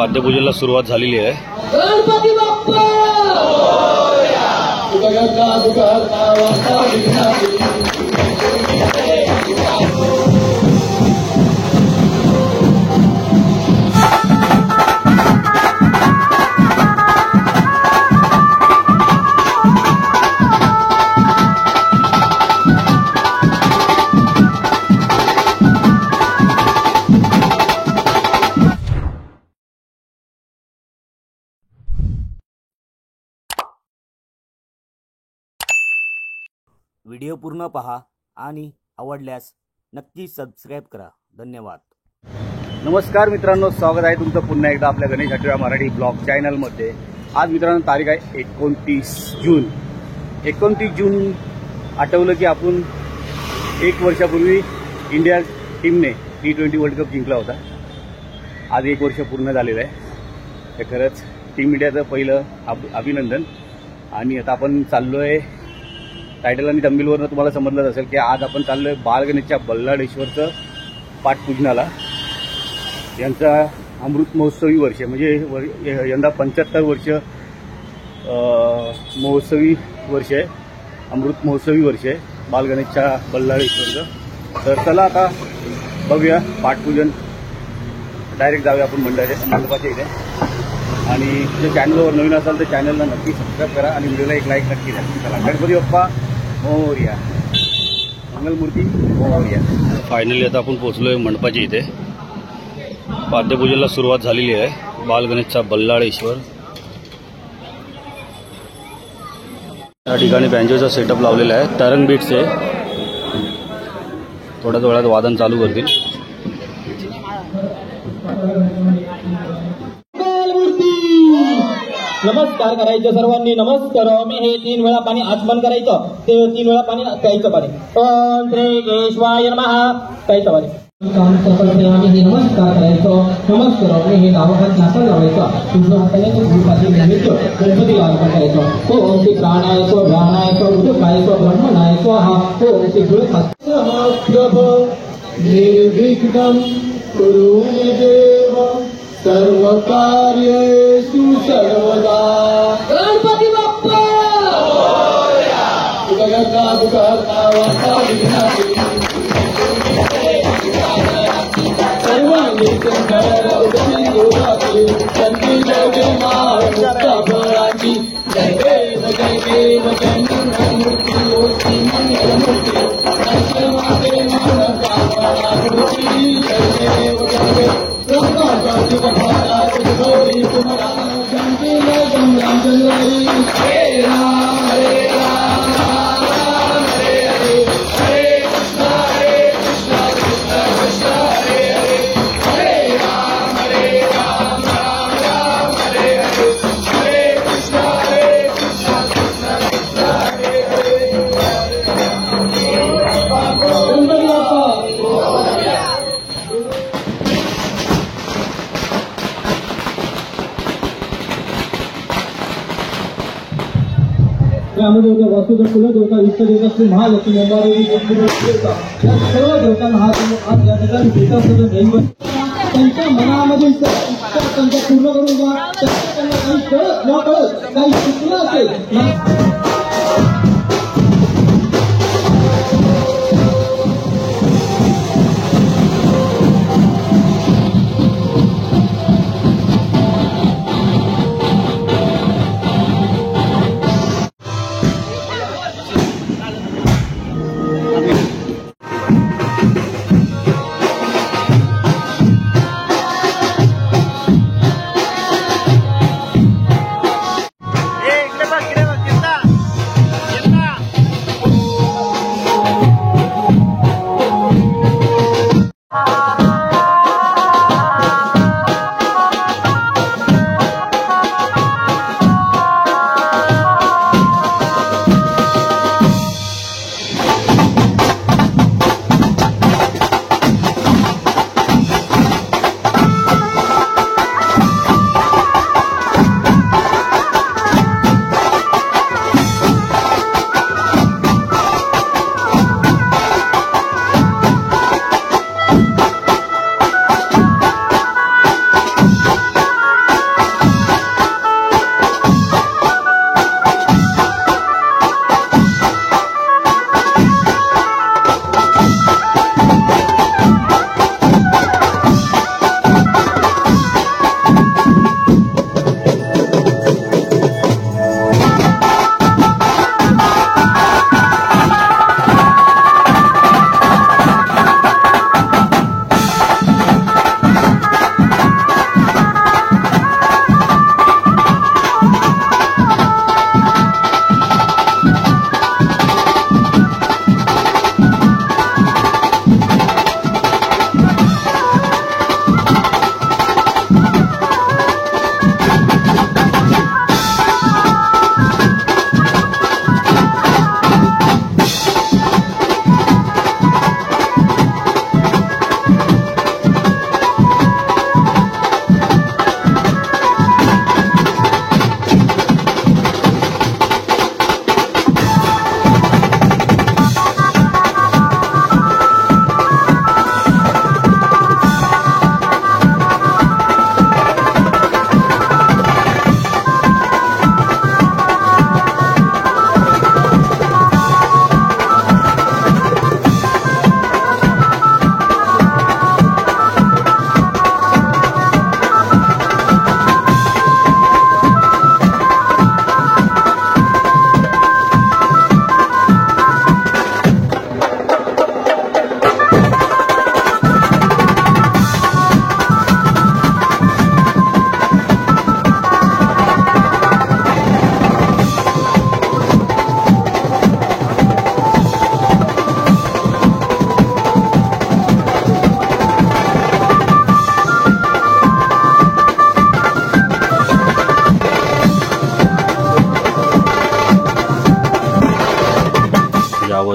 पाद्यपूजेला सुरुवात झालेली आहे। गणपती बाप्पा व्हिडिओ पूर्ण पहा आणि आवडल्यास नक्की सबस्क्राइब करा। धन्यवाद। नमस्कार मित्रांनो, स्वागत आहे तुमचं पुन्हा एकदा आपल्या गणेश आठवड्या मराठी ब्लॉग चॅनलमध्ये। आज मित्रांनो तारीख आहे 29 जून। 29 जून आठवलं की आपण एक वर्षापूर्वी इंडिया टीमने T20 वर्ल्ड कप जिंकला होता। आज एक वर्ष पूर्ण झालेलं आहे। तर खरंच टीम इंडियाचं पहिलं अभिनंदन। आणि आता आपण चाललोय टायटल आणि थंबनेलवरून तुम्हाला समजलंच असेल की आज आपण चाललोय बाळगणेशच्या बल्लाळेश्वरचं पाठपूजनाला। यांचा अमृत महोत्सवी वर्ष म्हणजे यंदा 75 वर्ष महोत्सवी वर्ष आहे, अमृत महोत्सवी वर्ष आहे बाळगणेशच्या बल्लाळेश्वरचं। तर चला आता बघूया पाठपूजन। डायरेक्ट जाऊया आपण मंडपाच्या इथे। आणि जर चॅनलवर नवीन असाल तर चॅनलला नक्की सबस्क्राईब करा आणि व्हिडिओला एक लाईक नक्की द्या। चला, गणपती बाप्पा मोरया, मंगलमूर्ती मोरया। फायनली आता आपण पोहोचलोय मंडपाच्या इथे। पाद्यपूजेला सुरुवात झालेली आहे बाळगणेशचा बल्लाळेश्वर। या ठिकाणी बँजोचा सेटअप लावलेला आहे, तरंग बीट्सचे। थोड्याच वेळात वादन चालू करतील। नमस्कार करायचं सर्वांनी, नमस्कारामी। हे 3 वेळा पाणी आचमन करायचं, ते 3 वेळा पाणी प्यायचं पाणी। ओम श्री केशवाय नमः प्यायचं पाणी। काम सफलतेने हे नमस्कार करायचं, नमस्कारामी। हे नावाखात नाचन लावायचं, तुझं हाताने तो गुरुपाठी नैवेद्य गणपतीला अर्पण करायचं। ओम श्री प्राणाय स्व ध्यानाय स्व उदकाय स्व ब्रह्मणाय स्वाहा। ओम श्री गुरुप्रभ निर्विघ्नं कुरु मे देव सर्व कार्येषु सर्वदा। गणपती बाप्पा सर्वांनी जय देव जय देव जय मंगलमूर्ती मंगलमूर्ती रामदेवता वासुदेव कुलदेवता विष्णुदेवता श्री महालक्ष्मी अंबादेवी देवता या सर्व देवतांना आज या ठिकाणी भेटासुद्धा नेमकं त्यांच्या मनामधील इच्छा त्यांच्या पूर्ण करून घ्या। त्यांना काही कळत न कळत काही चुकलं असेल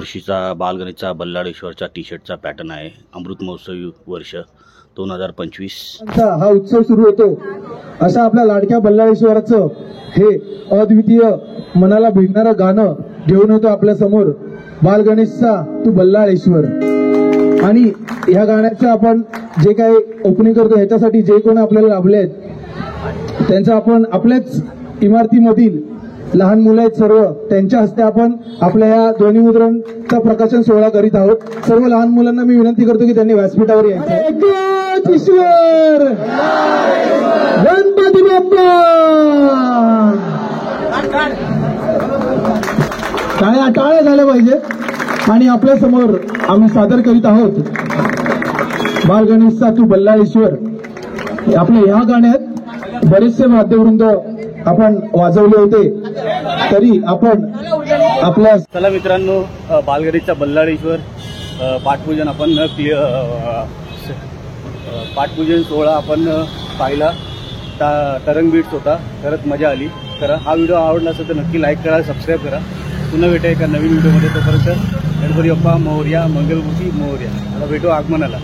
यावर्षीचा बालगणेशचा बल्लाळेश्वरचा टी शर्टचा पॅटर्न आहे. अमृत महोत्सवी वर्ष 2025. हा उत्सव सुरू होतो. अशा आपल्या लाडक्या बल्लाळेश्वराचं हे अद्वितीय मनाला भिडणारं गाणं घेऊन येतो आपल्या समोर. बालगणेशचा तू बल्लाळेश्वर. आणि ह्या गाण्याचं आपण जे काही ओपनिंग करतो ह्याच्यासाठी जे कोण आपल्याला लाभले आहेत त्यांचं आपण आपल्याच इमारतीमधील लहान मुलं आहेत सर्व त्यांच्या हस्ते आपण आपल्या या ध्वनिमुद्रणचा प्रकाशन सोहळा करीत आहोत. सर्व लहान मुलांना मी विनंती करतो की त्यांनी व्यासपीठावर यायचं. ईश्वर गणपती बाप्पा. टाळ्या झाल्या पाहिजे. आणि आपल्या समोर आम्ही सादर करीत आहोत बालगणेशचा तू बल्लाळेश्वर. आपल्या ह्या गाण्यात बरेचसे वाद्यवृंद आपण वाजवले होते तरी आपण आपल्या चला मित्रांनो, बालगणेशचा बल्लाळेश्वर पाठपूजन आपण पाठपूजन सोहळा आपण पाहिला. तरंग बीट्स होता. खरंच मजा आली. तर हा व्हिडिओ आवडला असेल तर नक्की लाईक करा, सबस्क्राईब करा. पुन्हा भेटा एका नवीन व्हिडिओमध्ये. तोपर्यंत गणपती बाप्पा मोरया, मंगलमूर्ती मोरया. आता भेटू आगमनाला.